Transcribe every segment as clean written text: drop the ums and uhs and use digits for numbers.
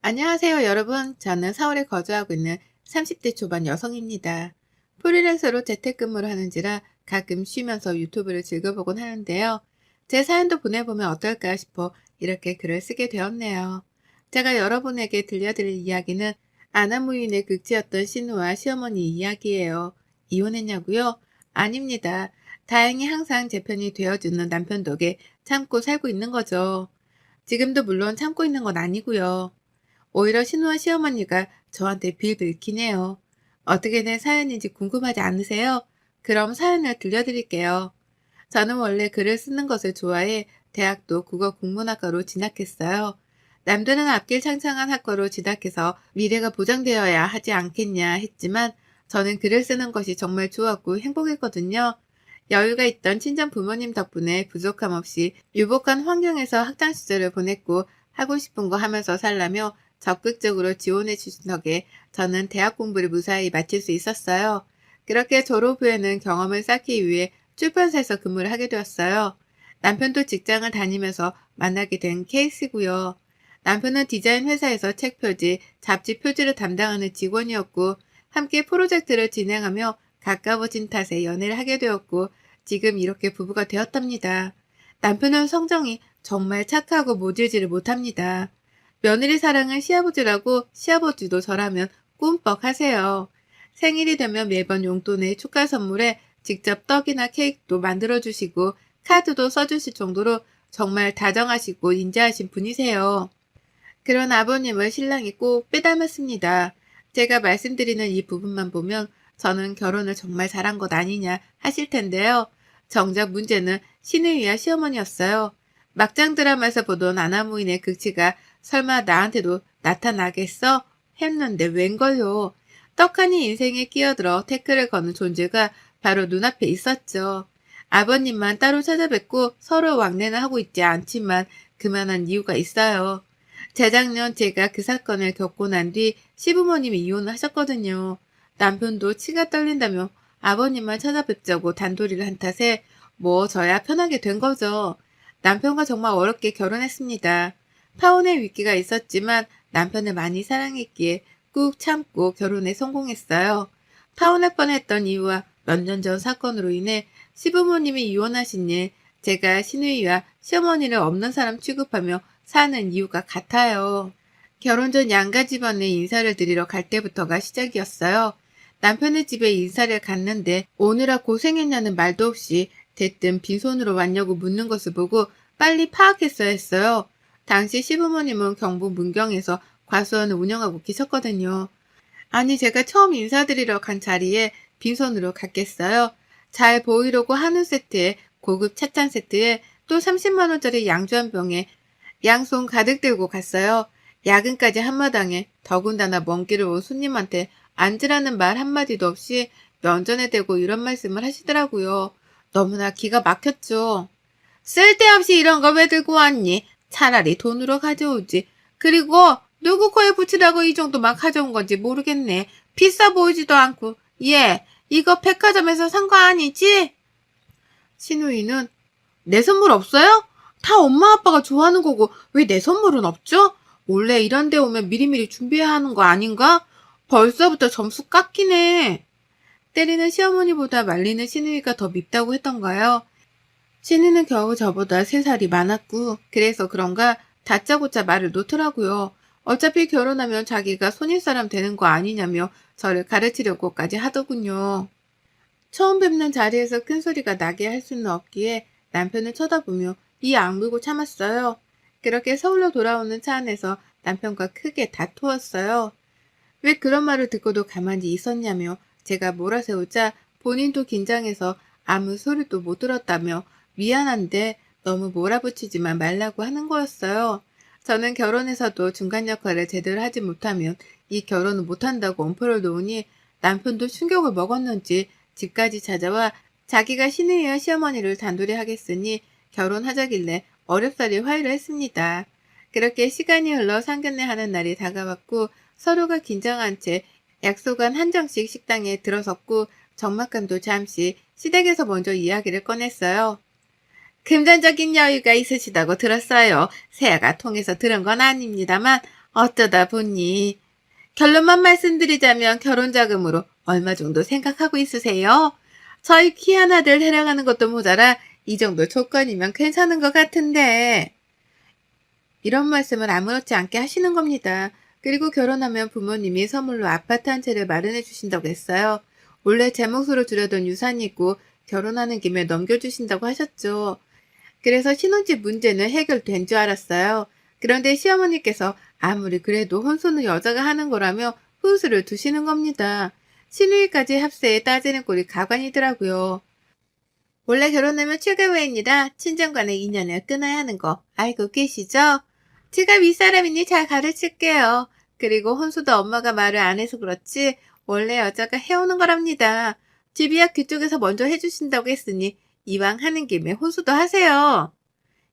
안녕하세요, 여러분. 저는 서울에 거주하고 있는 30대 초반 여성입니다. 프리랜서로 재택근무를 하는지라 가끔 쉬면서 유튜브를 즐겨보곤 하는데요. 제 사연도 보내보면 어떨까 싶어 이렇게 글을 쓰게 되었네요. 제가 여러분에게 들려드릴 이야기는 아나무인의 극치였던 신우와 시어머니 이야기예요. 이혼했냐고요? 아닙니다. 다행히 항상 제 편이 되어주는 남편 덕에 참고 살고 있는 거죠. 지금도 물론 참고 있는 건 아니고요. 오히려 신우와 시어머니가 저한테 빌빌키네요. 어떻게 된 사연인지 궁금하지 않으세요? 그럼 사연을 들려드릴게요. 저는 원래 글을 쓰는 것을 좋아해 대학도 국어 국문학과로 진학했어요. 남들은 앞길 창창한 학과로 진학해서 미래가 보장되어야 하지 않겠냐 했지만 저는 글을 쓰는 것이 정말 좋았고 행복했거든요. 여유가 있던 친정 부모님 덕분에 부족함 없이 유복한 환경에서 학창 시절을 보냈고 하고 싶은 거 하면서 살라며 적극적으로 지원해 주신 덕에 저는 대학 공부를 무사히 마칠 수 있었어요. 그렇게 졸업 후에는 경험을 쌓기 위해 출판사에서 근무를 하게 되었어요. 남편도 직장을 다니면서 만나게 된 케이스고요. 남편은 디자인 회사에서 책 표지, 잡지 표지를 담당하는 직원이었고 함께 프로젝트를 진행하며 가까워진 탓에 연애를 하게 되었고 지금 이렇게 부부가 되었답니다. 남편은 성정이 정말 착하고 모질지를 못합니다. 며느리 사랑은 시아버지라고 시아버지도 저라면 꿈뻑 하세요. 생일이 되면 매번 용돈에 축하 선물에 직접 떡이나 케이크도 만들어주시고 카드도 써주실 정도로 정말 다정하시고 인자하신 분이세요. 그런 아버님을 신랑이 꼭 빼닮았습니다. 제가 말씀드리는 이 부분만 보면 저는 결혼을 정말 잘한 것 아니냐 하실 텐데요. 정작 문제는 신우이와 시어머니였어요. 막장 드라마에서 보던 아나무인의 극치가 설마 나한테도 나타나겠어? 했는데 웬걸요. 떡하니 인생에 끼어들어 태클을 거는 존재가 바로 눈앞에 있었죠. 아버님만 따로 찾아뵙고 서로 왕래는 하고 있지 않지만 그만한 이유가 있어요. 재작년 제가 그 사건을 겪고 난 뒤 시부모님이 이혼을 하셨거든요. 남편도 치가 떨린다며 아버님만 찾아뵙자고 단도리를 한 탓에 뭐 저야 편하게 된 거죠. 남편과 정말 어렵게 결혼했습니다. 파혼의 위기가 있었지만 남편을 많이 사랑했기에 꾹 참고 결혼에 성공했어요. 파혼할 뻔했던 이유와 몇 년 전 사건으로 인해 시부모님이 이혼하신 일, 제가 시누이와 시어머니를 없는 사람 취급하며 사는 이유가 같아요. 결혼 전 양가 집안에 인사를 드리러 갈 때부터가 시작이었어요. 남편의 집에 인사를 갔는데 오느라 고생했냐는 말도 없이 대뜸 빈손으로 왔냐고 묻는 것을 보고 빨리 파악했어야 했어요. 당시 시부모님은 경북 문경에서 과수원을 운영하고 계셨거든요. 아니 제가 처음 인사드리러 간 자리에 빈손으로 갔겠어요. 잘 보이려고 한우 세트에 고급 찻잔 세트에 또 30만 원짜리 양주 한 병에 양손 가득 들고 갔어요. 야근까지 한마당에 더군다나 먼 길을 온 손님한테 앉으라는 말 한마디도 없이 면전에 대고 이런 말씀을 하시더라고요. 너무나 기가 막혔죠. 쓸데없이 이런 거 왜 들고 왔니? 차라리 돈으로 가져오지. 그리고 누구 코에 붙이라고 이 정도 막 가져온 건지 모르겠네. 비싸 보이지도 않고. 예, 이거 백화점에서 산 거 아니지? 신우이는 내 선물 없어요? 다 엄마 아빠가 좋아하는 거고 왜 내 선물은 없죠? 원래 이런 데 오면 미리미리 준비해야 하는 거 아닌가? 벌써부터 점수 깎이네. 때리는 시어머니보다 말리는 신우이가 더 밉다고 했던가요? 신우는 겨우 저보다 3살이 많았고 그래서 그런가 다짜고짜 말을 놓더라고요. 어차피 결혼하면 자기가 손윗사람 되는 거 아니냐며 저를 가르치려고까지 하더군요. 처음 뵙는 자리에서 큰 소리가 나게 할 수는 없기에 남편을 쳐다보며 이 악물고 참았어요. 그렇게 서울로 돌아오는 차 안에서 남편과 크게 다투었어요. 왜 그런 말을 듣고도 가만히 있었냐며 제가 몰아세우자 본인도 긴장해서 아무 소리도 못 들었다며 미안한데 너무 몰아붙이지만 말라고 하는 거였어요. 저는 결혼해서도 중간 역할을 제대로 하지 못하면 이 결혼을 못한다고 엄포를 놓으니 남편도 충격을 먹었는지 집까지 찾아와 자기가 시누이와 시어머니를 단둘이 하겠으니 결혼하자길래 어렵사리 화해를 했습니다. 그렇게 시간이 흘러 상견례 하는 날이 다가왔고 서로가 긴장한 채 약속한 한정식 식당에 들어섰고 적막감도 잠시 시댁에서 먼저 이야기를 꺼냈어요. 금전적인 여유가 있으시다고 들었어요. 세아가 통해서 들은 건 아닙니다만 어쩌다 보니. 결론만 말씀드리자면 결혼 자금으로 얼마 정도 생각하고 있으세요? 저희 귀한 아들 데려가는 것도 모자라 이 정도 조건이면 괜찮은 것 같은데. 이런 말씀을 아무렇지 않게 하시는 겁니다. 그리고 결혼하면 부모님이 선물로 아파트 한 채를 마련해 주신다고 했어요. 원래 제 몫으로 주려던 유산이 있고 결혼하는 김에 넘겨주신다고 하셨죠. 그래서 신혼집 문제는 해결된 줄 알았어요. 그런데 시어머니께서 아무리 그래도 혼수는 여자가 하는 거라며 훈수를 두시는 겁니다. 시누이까지 합세에 따지는 꼴이 가관이더라고요. 원래 결혼하면 출가외입니다. 친정간의 인연을 끊어야 하는 거 알고 계시죠? 제가 윗사람이니 잘 가르칠게요. 그리고 혼수도 엄마가 말을 안 해서 그렇지 원래 여자가 해오는 거랍니다. 집이야 그쪽에서 먼저 해주신다고 했으니 이왕 하는 김에 혼수도 하세요.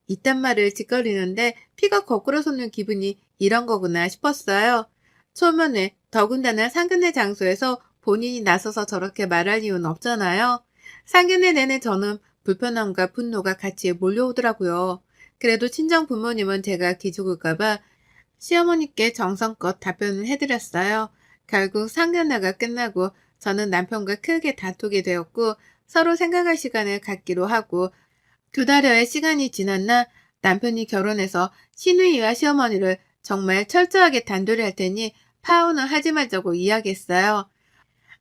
이딴 말을 짓거리는데 피가 거꾸로 솟는 기분이 이런 거구나 싶었어요. 초면에 더군다나 상견례 장소에서 본인이 나서서 저렇게 말할 이유는 없잖아요. 상견례 내내 저는 불편함과 분노가 같이 몰려오더라고요. 그래도 친정 부모님은 제가 기죽을까봐 시어머니께 정성껏 답변을 해드렸어요. 결국 상견례가 끝나고 저는 남편과 크게 다투게 되었고 서로 생각할 시간을 갖기로 하고 2달여의 시간이 지났나 남편이 결혼해서 시누이와 시어머니를 정말 철저하게 단돌이 할 테니 파혼을 하지 말자고 이야기했어요.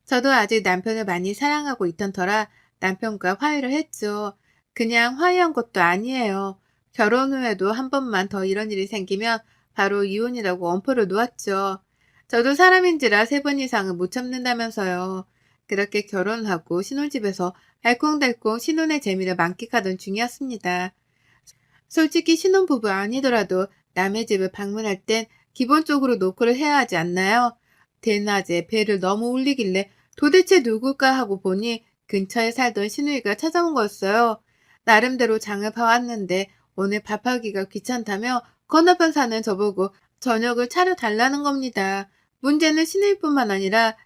저도 아직 남편을 많이 사랑하고 있던 터라 남편과 화해를 했죠. 그냥 화해한 것도 아니에요. 결혼 후에도 한 번만 더 이런 일이 생기면 바로 이혼이라고 엄포를 놓았죠. 저도 사람인지라 3번 이상은 못 참는다면서요. 그렇게 결혼하고 신혼집에서 알콩달콩 신혼의 재미를 만끽하던 중이었습니다. 솔직히 신혼부부 아니더라도 남의 집을 방문할 땐 기본적으로 노크를 해야 하지 않나요? 대낮에 배를 너무 울리길래 도대체 누굴까 하고 보니 근처에 살던 시누이가 찾아온 거였어요. 나름대로 장을 봐왔는데 오늘 밥하기가 귀찮다며 건너편 사는 저보고 저녁을 차려달라는 겁니다. 문제는 시누이뿐만 아니라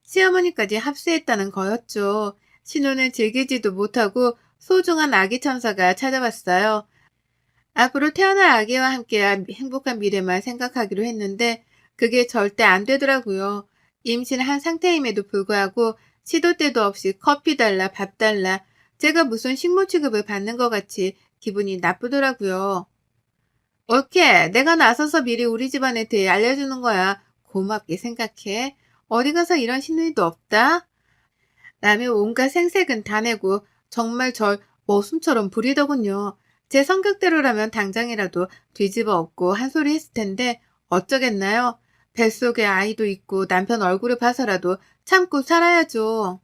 시어머니까지 합세했다는 거였죠. 신혼을 즐기지도 못하고 소중한 아기 천사가 찾아왔어요. 앞으로 태어날 아기와 함께한 행복한 미래만 생각하기로 했는데 그게 절대 안 되더라고요. 임신한 상태임에도 불구하고 시도 때도 없이 커피 달라 밥 달라 제가 무슨 식모 취급을 받는 것 같이 기분이 나쁘더라고요. 옳게 내가 나서서 미리 우리 집안에 대해 알려주는 거야. 고맙게 생각해. 어디 가서 이런 신우이도 없다? 남의 온갖 생색은 다 내고 정말 절 머슴처럼 부리더군요. 제 성격대로라면 당장이라도 뒤집어 엎고 한 소리 했을 텐데 어쩌겠나요? 뱃속에 아이도 있고 남편 얼굴을 봐서라도 참고 살아야죠.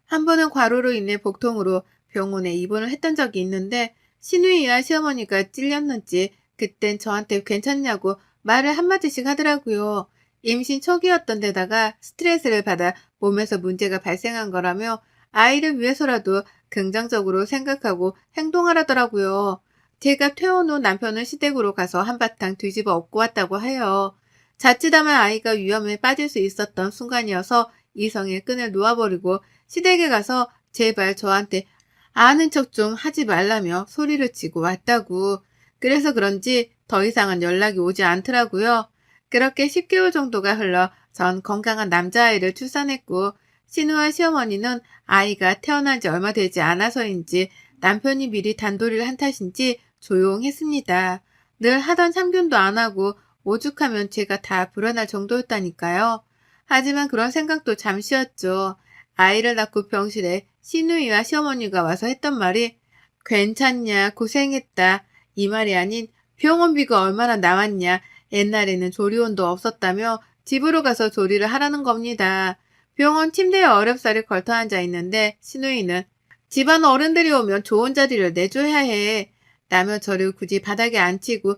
한 번은 과로로 인해 복통으로 병원에 입원을 했던 적이 있는데 시누이와 시어머니가 찔렸는지 그땐 저한테 괜찮냐고 말을 한마디씩 하더라고요. 임신 초기였던 데다가 스트레스를 받아 몸에서 문제가 발생한 거라며 아이를 위해서라도 긍정적으로 생각하고 행동하라더라고요. 제가 퇴원 후 남편은 시댁으로 가서 한바탕 뒤집어 엎고 왔다고 해요. 자칫하면 아이가 위험에 빠질 수 있었던 순간이어서 이성의 끈을 놓아버리고 시댁에 가서 제발 저한테 아는 척 좀 하지 말라며 소리를 치고 왔다고. 그래서 그런지 더 이상은 연락이 오지 않더라고요. 그렇게 10개월 정도가 흘러 전 건강한 남자아이를 출산했고 신우와 시어머니는 아이가 태어난 지 얼마 되지 않아서인지 남편이 미리 단도리를 한 탓인지 조용했습니다. 늘 하던 참견도 안 하고 오죽하면 제가 다 불어날 정도였다니까요. 하지만 그런 생각도 잠시였죠. 아이를 낳고 병실에 시누이와 시어머니가 와서 했던 말이 괜찮냐 고생했다 이 말이 아닌 병원비가 얼마나 나왔냐 옛날에는 조리원도 없었다며 집으로 가서 조리를 하라는 겁니다. 병원 침대에 어렵사리 걸터 앉아 있는데 시누이는 집안 어른들이 오면 좋은 자리를 내줘야 해. 라며 저를 굳이 바닥에 앉히고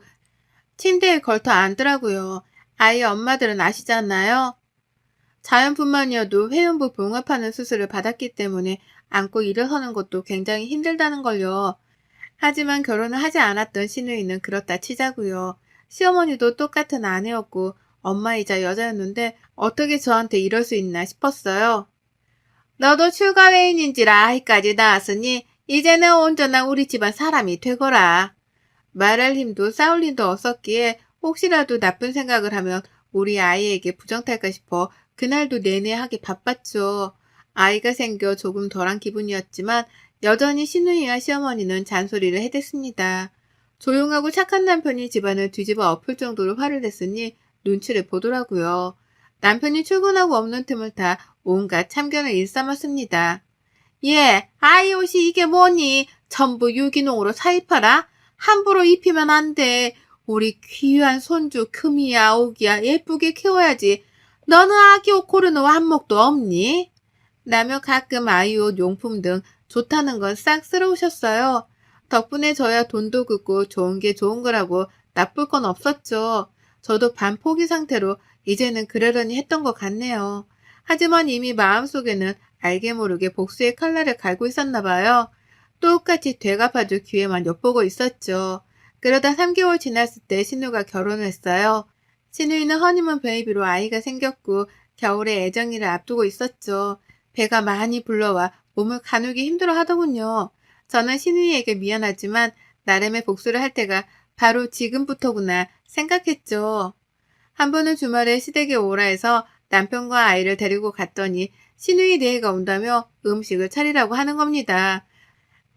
침대에 걸터 앉더라고요. 아이 엄마들은 아시잖아요. 자연뿐만이어도 회음부 봉합하는 수술을 받았기 때문에 앉고 일어서는 것도 굉장히 힘들다는 걸요. 하지만 결혼을 하지 않았던 시누이는 그렇다 치자고요. 시어머니도 똑같은 아내였고 엄마이자 여자였는데 어떻게 저한테 이럴 수 있나 싶었어요. 너도 출가외인인지라 아이까지 낳았으니 이제는 온전한 우리 집안 사람이 되거라. 말할 힘도 싸울 힘도 없었기에 혹시라도 나쁜 생각을 하면 우리 아이에게 부정탈까 싶어 그날도 내내 하기 바빴죠. 아이가 생겨 조금 덜한 기분이었지만 여전히 시누이와 시어머니는 잔소리를 해댔습니다. 조용하고 착한 남편이 집안을 뒤집어 엎을 정도로 화를 냈으니 눈치를 보더라고요. 남편이 출근하고 없는 틈을 타 온갖 참견을 일삼았습니다. 예, 아이 옷이 이게 뭐니? 전부 유기농으로 사입하라? 함부로 입히면 안 돼. 우리 귀한 손주 금이야 오기야 예쁘게 키워야지. 너는 아기 옷 고르는 안목도 없니? 라며 가끔 아이 옷 용품 등 좋다는 건 싹 쓸어오셨어요. 덕분에 저야 돈도 긋고 좋은 게 좋은 거라고 나쁠 건 없었죠. 저도 반포기 상태로 이제는 그러려니 했던 것 같네요. 하지만 이미 마음속에는 알게 모르게 복수의 칼날을 갈고 있었나 봐요. 똑같이 되갚아줄 기회만 엿보고 있었죠. 그러다 3개월 지났을 때 신우가 결혼을 했어요. 신우이는 허니문 베이비로 아이가 생겼고 겨울에 애정이를 앞두고 있었죠. 배가 많이 불러와 몸을 가누기 힘들어 하더군요. 저는 신우이에게 미안하지만 나름의 복수를 할 때가 바로 지금부터구나 생각했죠. 한 번은 주말에 시댁에 오라 해서 남편과 아이를 데리고 갔더니 시누이 네가 온다며 음식을 차리라고 하는 겁니다.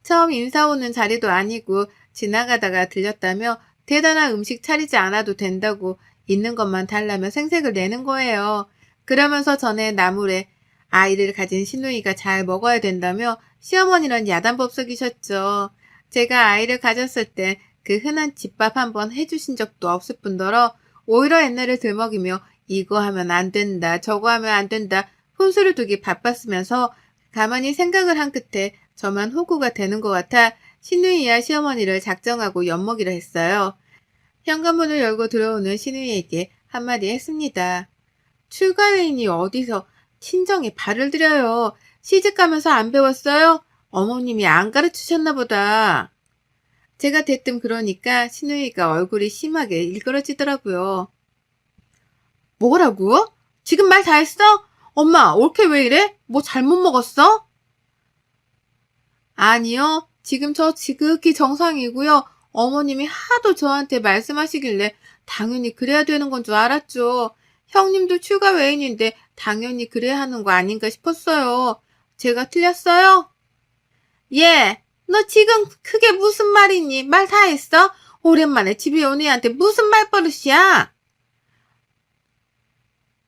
처음 인사 오는 자리도 아니고 지나가다가 들렸다며 대단한 음식 차리지 않아도 된다고 있는 것만 달라며 생색을 내는 거예요. 그러면서 전에 나물에 아이를 가진 시누이가 잘 먹어야 된다며 시어머니는 야단법석이셨죠. 제가 아이를 가졌을 때 그 흔한 집밥 한번 해주신 적도 없을 뿐더러 오히려 옛날을 들먹이며 이거 하면 안 된다, 저거 하면 안 된다, 혼수를 두기 바빴으면서 가만히 생각을 한 끝에 저만 호구가 되는 것 같아 시누이와 시어머니를 작정하고 엿먹이려 했어요. 현관문을 열고 들어오는 시누이에게 한마디 했습니다. 출가회인이 어디서 친정에 발을 들여요. 시집가면서 안 배웠어요? 어머님이 안 가르치셨나 보다. 제가 대뜸 그러니까 시누이가 얼굴이 심하게 일그러지더라고요. 뭐라고? 지금 말 다 했어? 엄마, 올케 왜 이래? 뭐 잘못 먹었어? 아니요. 지금 저 지극히 정상이고요. 어머님이 하도 저한테 말씀하시길래 당연히 그래야 되는 건 줄 알았죠. 형님도 출가 외인인데 당연히 그래야 하는 거 아닌가 싶었어요. 제가 틀렸어요? 예. 너 지금 그게 무슨 말이니? 말 다 했어? 오랜만에 집에 온 애한테 무슨 말버릇이야?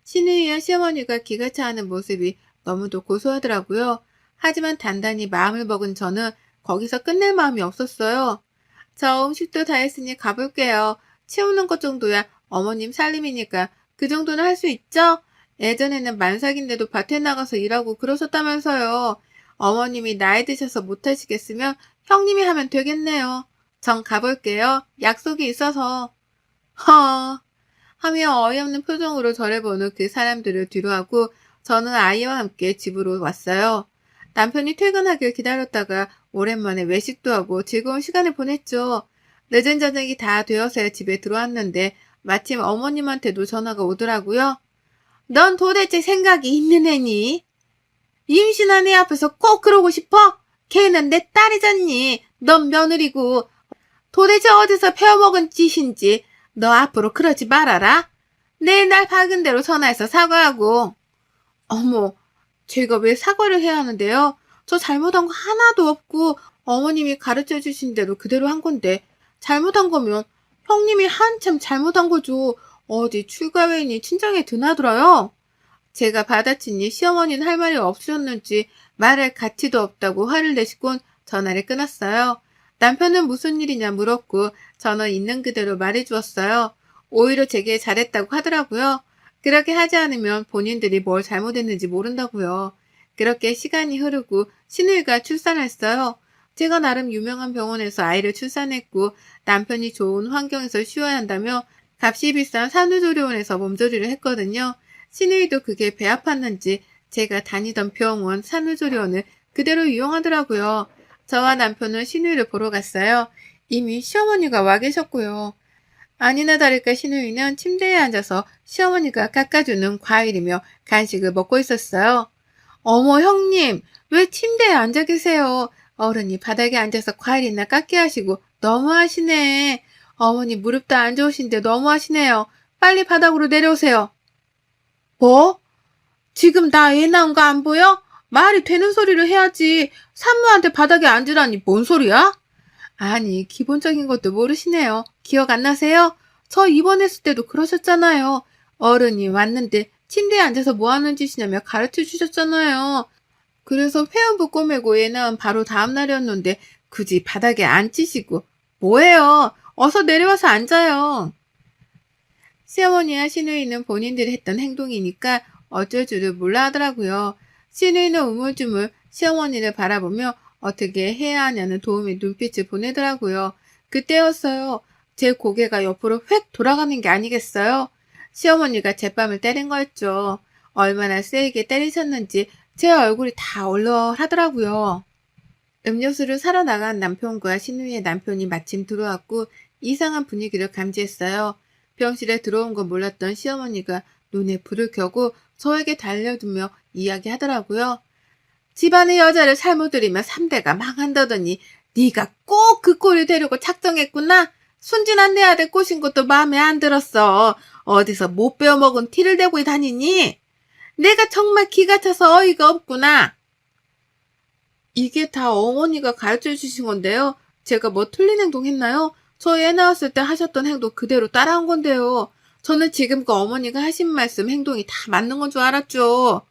시누이와 시어머니가 기가 차하는 모습이 너무도 고소하더라고요. 하지만 단단히 마음을 먹은 저는 거기서 끝낼 마음이 없었어요. 저 음식도 다 했으니 가볼게요. 치우는 것 정도야 어머님 살림이니까 그 정도는 할 수 있죠? 예전에는 만삭인데도 밭에 나가서 일하고 그러셨다면서요. 어머님이 나이 드셔서 못하시겠으면 형님이 하면 되겠네요. 전 가볼게요. 약속이 있어서. 허. 하며 어이없는 표정으로 저를 보는 그 사람들을 뒤로하고 저는 아이와 함께 집으로 왔어요. 남편이 퇴근하길 기다렸다가 오랜만에 외식도 하고 즐거운 시간을 보냈죠. 늦은 저녁이 다 되어서야 집에 들어왔는데 마침 어머님한테도 전화가 오더라고요. 넌 도대체 생각이 있는 애니? 임신한 애 앞에서 꼭 그러고 싶어? 걔는 내 딸이잖니. 넌 며느리고. 도대체 어디서 배워먹은 짓인지 너 앞으로 그러지 말아라. 내일 날 박은 대로 전화해서 사과하고. 어머, 제가 왜 사과를 해야 하는데요? 저 잘못한 거 하나도 없고 어머님이 가르쳐 주신 대로 그대로 한 건데 잘못한 거면 형님이 한참 잘못한 거죠. 어디 출가회인이 친정에 드나들어요? 제가 받아치니 시어머니는 할 말이 없으셨는지 말할 가치도 없다고 화를 내시곤 전화를 끊었어요. 남편은 무슨 일이냐 물었고 저는 있는 그대로 말해주었어요. 오히려 제게 잘했다고 하더라고요. 그렇게 하지 않으면 본인들이 뭘 잘못했는지 모른다고요. 그렇게 시간이 흐르고 시누이가 출산했어요. 제가 나름 유명한 병원에서 아이를 출산했고 남편이 좋은 환경에서 쉬어야 한다며 값이 비싼 산후조리원에서 몸조리를 했거든요. 시누이도 그게 배 아팠는지 제가 다니던 병원 산후조리원을 그대로 이용하더라고요. 저와 남편은 시누이를 보러 갔어요. 이미 시어머니가 와 계셨고요. 아니나 다를까 시누이는 침대에 앉아서 시어머니가 깎아주는 과일이며 간식을 먹고 있었어요. 어머 형님, 왜 침대에 앉아 계세요? 어른이 바닥에 앉아서 과일이나 깎게 하시고 너무하시네. 어머니 무릎도 안 좋으신데 너무 하시네요. 빨리 바닥으로 내려오세요. 뭐? 지금 나 애 낳은 거 안 보여? 말이 되는 소리를 해야지. 산모한테 바닥에 앉으라니 뭔 소리야? 아니, 기본적인 것도 모르시네요. 기억 안 나세요? 저 입원했을 때도 그러셨잖아요. 어른이 왔는데 침대에 앉아서 뭐 하는 짓이냐며 가르쳐 주셨잖아요. 그래서 회원부 꼬매고 애 낳은 바로 다음 날이었는데 굳이 바닥에 앉히시고 뭐예요? 어서 내려와서 앉아요. 시어머니와 시누이는 본인들이 했던 행동이니까 어쩔 줄을 몰라 하더라고요. 시누이는 우물쭈물 시어머니를 바라보며 어떻게 해야 하냐는 도움의 눈빛을 보내더라고요. 그때였어요. 제 고개가 옆으로 휙 돌아가는 게 아니겠어요? 시어머니가 제 뺨을 때린 거였죠. 얼마나 세게 때리셨는지 제 얼굴이 다 얼얼하더라고요. 음료수를 사러 나간 남편과 시누이의 남편이 마침 들어왔고 이상한 분위기를 감지했어요. 병실에 들어온 건 몰랐던 시어머니가 눈에 불을 켜고 저에게 달려들며 이야기하더라고요. 집안의 여자를 잘못 들이면 3대가 망한다더니 네가 꼭 그 꼴을 되려고 작정했구나. 순진한 내 아들 꼬신 것도 마음에 안 들었어. 어디서 못 배워먹은 티를 대고 다니니? 내가 정말 기가 차서 어이가 없구나. 이게 다 어머니가 가르쳐 주신 건데요. 제가 뭐 틀린 행동 했나요? 저 애 낳았을 때 하셨던 행동 그대로 따라한 건데요. 저는 지금껏 어머니가 하신 말씀, 행동이 다 맞는 건 줄 알았죠.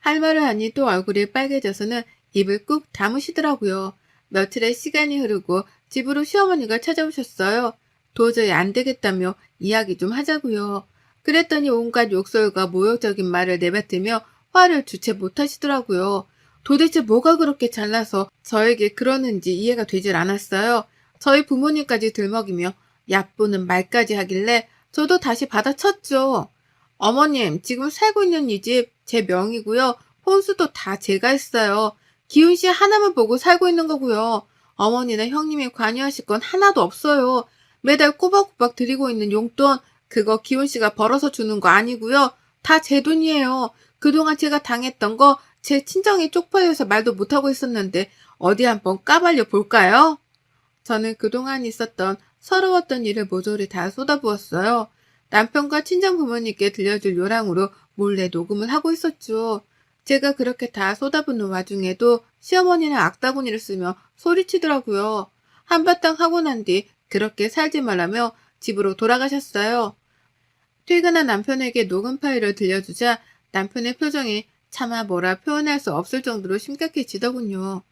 할 말을 하니 또 얼굴이 빨개져서는 입을 꾹 다무시더라고요. 며칠의 시간이 흐르고 집으로 시어머니가 찾아오셨어요. 도저히 안 되겠다며 이야기 좀 하자고요. 그랬더니 온갖 욕설과 모욕적인 말을 내뱉으며 화를 주체 못하시더라고요. 도대체 뭐가 그렇게 잘나서 저에게 그러는지 이해가 되질 않았어요. 저희 부모님까지 들먹이며 얕보는 말까지 하길래 저도 다시 받아쳤죠. 어머님, 지금 살고 있는 이 집 제 명이고요. 혼수도 다 제가 했어요. 기훈 씨 하나만 보고 살고 있는 거고요. 어머니나 형님이 관여하실 건 하나도 없어요. 매달 꼬박꼬박 드리고 있는 용돈, 그거 기훈 씨가 벌어서 주는 거 아니고요. 다 제 돈이에요. 그동안 제가 당했던 거 제 친정이 쪽팔려서 말도 못하고 있었는데 어디 한번 까발려 볼까요? 저는 그동안 있었던 서러웠던 일을 모조리 다 쏟아부었어요. 남편과 친정 부모님께 들려줄 요랑으로 몰래 녹음을 하고 있었죠. 제가 그렇게 다 쏟아붓는 와중에도 시어머니는 악다구니를 쓰며 소리치더라고요. 한바탕 하고 난 뒤 그렇게 살지 말라며 집으로 돌아가셨어요. 퇴근한 남편에게 녹음 파일을 들려주자 남편의 표정이 차마 뭐라 표현할 수 없을 정도로 심각해지더군요.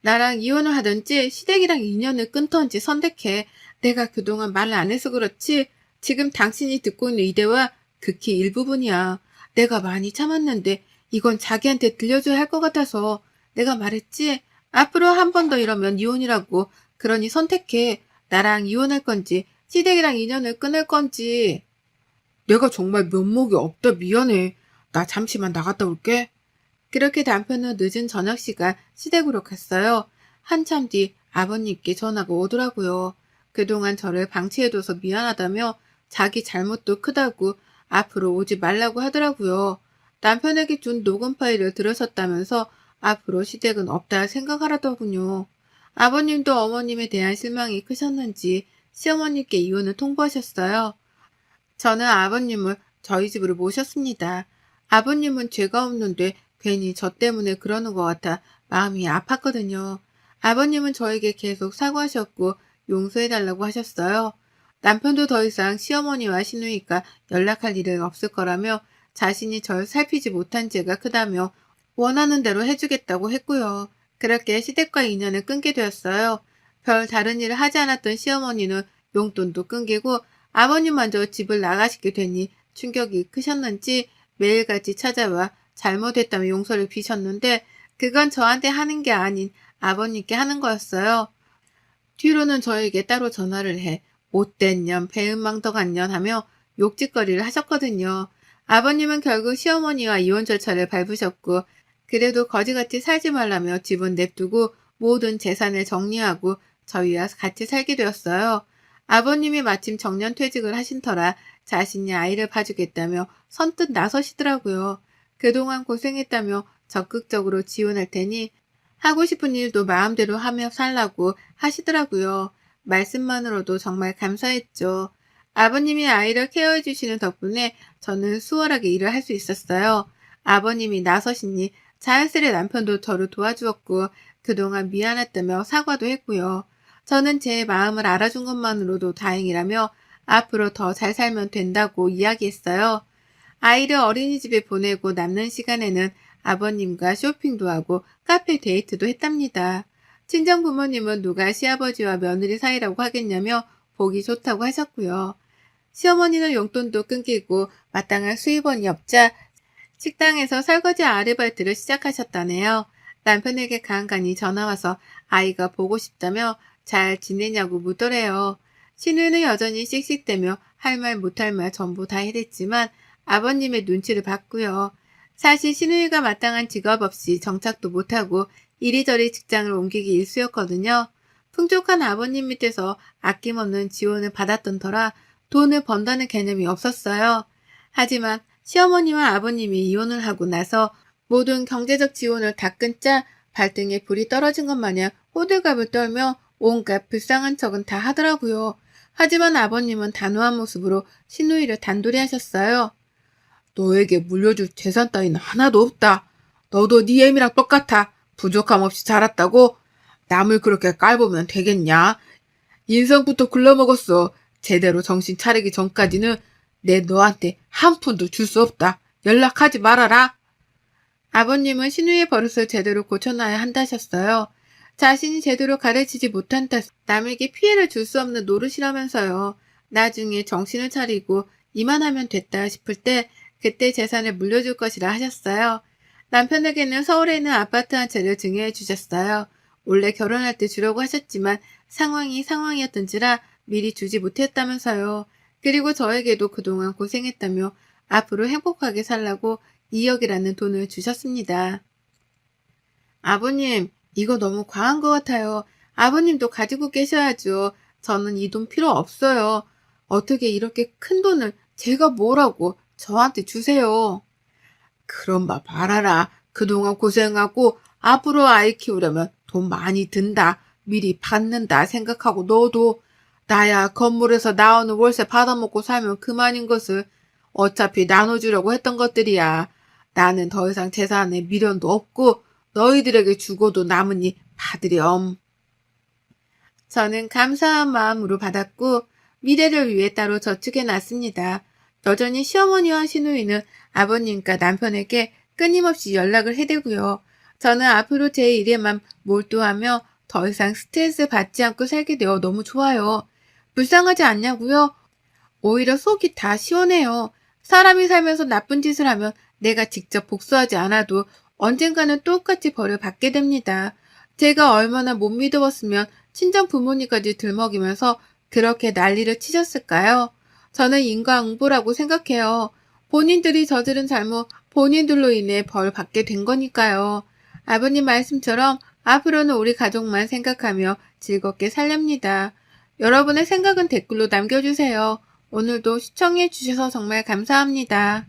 나랑 이혼을 하든지 시댁이랑 인연을 끊던지 선택해. 내가 그동안 말을 안 해서 그렇지 지금 당신이 듣고 있는 이 대화 극히 일부분이야. 내가 많이 참았는데 이건 자기한테 들려줘야 할 것 같아서 내가 말했지. 앞으로 한 번 더 이러면 이혼이라고. 그러니 선택해. 나랑 이혼할 건지 시댁이랑 인연을 끊을 건지. 내가 정말 면목이 없다 미안해. 나 잠시만 나갔다 올게. 그렇게 남편은 늦은 저녁 시간 시댁으로 갔어요. 한참 뒤 아버님께 전화가 오더라고요. 그동안 저를 방치해둬서 미안하다며 자기 잘못도 크다고 앞으로 오지 말라고 하더라고요. 남편에게 준 녹음 파일을 들으셨다면서 앞으로 시댁은 없다 생각하라더군요. 아버님도 어머님에 대한 실망이 크셨는지 시어머니께 이혼을 통보하셨어요. 저는 아버님을 저희 집으로 모셨습니다. 아버님은 죄가 없는데 괜히 저 때문에 그러는 것 같아 마음이 아팠거든요. 아버님은 저에게 계속 사과하셨고 용서해달라고 하셨어요. 남편도 더 이상 시어머니와 시누이가 연락할 일은 없을 거라며 자신이 절 살피지 못한 죄가 크다며 원하는 대로 해주겠다고 했고요. 그렇게 시댁과 인연을 끊게 되었어요. 별 다른 일을 하지 않았던 시어머니는 용돈도 끊기고 아버님마저 집을 나가시게 되니 충격이 크셨는지 매일같이 찾아와 잘못했다며 용서를 비셨는데 그건 저한테 하는 게 아닌 아버님께 하는 거였어요. 뒤로는 저에게 따로 전화를 해 못된 년, 배은망덕한 년 하며 욕짓거리를 하셨거든요. 아버님은 결국 시어머니와 이혼 절차를 밟으셨고 그래도 거지같이 살지 말라며 집은 냅두고 모든 재산을 정리하고 저희와 같이 살게 되었어요. 아버님이 마침 정년퇴직을 하신 터라 자신이 아이를 봐주겠다며 선뜻 나서시더라고요. 그동안 고생했다며 적극적으로 지원할 테니 하고 싶은 일도 마음대로 하며 살라고 하시더라고요. 말씀만으로도 정말 감사했죠. 아버님이 아이를 케어해 주시는 덕분에 저는 수월하게 일을 할 수 있었어요. 아버님이 나서시니 자연스레 남편도 저를 도와주었고 그동안 미안했다며 사과도 했고요. 저는 제 마음을 알아준 것만으로도 다행이라며 앞으로 더 잘 살면 된다고 이야기했어요. 아이를 어린이집에 보내고 남는 시간에는 아버님과 쇼핑도 하고 카페 데이트도 했답니다. 친정 부모님은 누가 시아버지와 며느리 사이라고 하겠냐며 보기 좋다고 하셨고요. 시어머니는 용돈도 끊기고 마땅한 수입원이 없자 식당에서 설거지 아르바이트를 시작하셨다네요. 남편에게 간간히 전화와서 아이가 보고 싶다며 잘 지내냐고 묻더래요. 신우이는 여전히 씩씩대며 할 말 못할 말 전부 다 해댔지만 아버님의 눈치를 봤고요. 사실 신우이가 마땅한 직업 없이 정착도 못하고 이리저리 직장을 옮기기 일쑤였거든요. 풍족한 아버님 밑에서 아낌없는 지원을 받았던 터라 돈을 번다는 개념이 없었어요. 하지만 시어머니와 아버님이 이혼을 하고 나서 모든 경제적 지원을 다 끊자 발등에 불이 떨어진 것 마냥 호들갑을 떨며 온갖 불쌍한 척은 다 하더라고요. 하지만 아버님은 단호한 모습으로 신우이를 단돌이 하셨어요. 너에게 물려줄 재산 따위는 하나도 없다. 너도 네 애미랑 똑같아. 부족함 없이 자랐다고? 남을 그렇게 깔보면 되겠냐? 인성부터 굴러먹었어. 제대로 정신 차리기 전까지는 내 너한테 한 푼도 줄 수 없다. 연락하지 말아라. 아버님은 신우의 버릇을 제대로 고쳐놔야 한다셨어요. 자신이 제대로 가르치지 못한 탓 남에게 피해를 줄 수 없는 노릇이라면서요. 나중에 정신을 차리고 이만하면 됐다 싶을 때 그때 재산을 물려줄 것이라 하셨어요. 남편에게는 서울에 있는 아파트 한 채를 증여해 주셨어요. 원래 결혼할 때 주려고 하셨지만 상황이 상황이었던지라 미리 주지 못했다면서요. 그리고 저에게도 그동안 고생했다며 앞으로 행복하게 살라고 2억이라는 돈을 주셨습니다. 아버님, 이거 너무 과한 것 같아요. 아버님도 가지고 계셔야죠. 저는 이 돈 필요 없어요. 어떻게 이렇게 큰 돈을 제가 뭐라고 저한테 주세요. 그럼 봐라. 그동안 고생하고 앞으로 아이 키우려면 돈 많이 든다. 미리 받는다 생각하고 너도 나야 건물에서 나오는 월세 받아먹고 살면 그만인 것을 어차피 나눠주려고 했던 것들이야. 나는 더 이상 재산에 미련도 없고 너희들에게 주고도 남으니 받으렴. 저는 감사한 마음으로 받았고 미래를 위해 따로 저축해 놨습니다. 여전히 시어머니와 시누이는 아버님과 남편에게 끊임없이 연락을 해대고요. 저는 앞으로 제 일에만 몰두하며 더 이상 스트레스 받지 않고 살게 되어 너무 좋아요. 불쌍하지 않냐고요? 오히려 속이 다 시원해요. 사람이 살면서 나쁜 짓을 하면 내가 직접 복수하지 않아도 언젠가는 똑같이 벌을 받게 됩니다. 제가 얼마나 못 믿어봤으면 친정 부모님까지 들먹이면서 그렇게 난리를 치셨을까요? 저는 인과응보라고 생각해요. 본인들이 저지른 잘못 본인들로 인해 벌 받게 된 거니까요. 아버님 말씀처럼 앞으로는 우리 가족만 생각하며 즐겁게 살렵니다. 여러분의 생각은 댓글로 남겨주세요. 오늘도 시청해 주셔서 정말 감사합니다.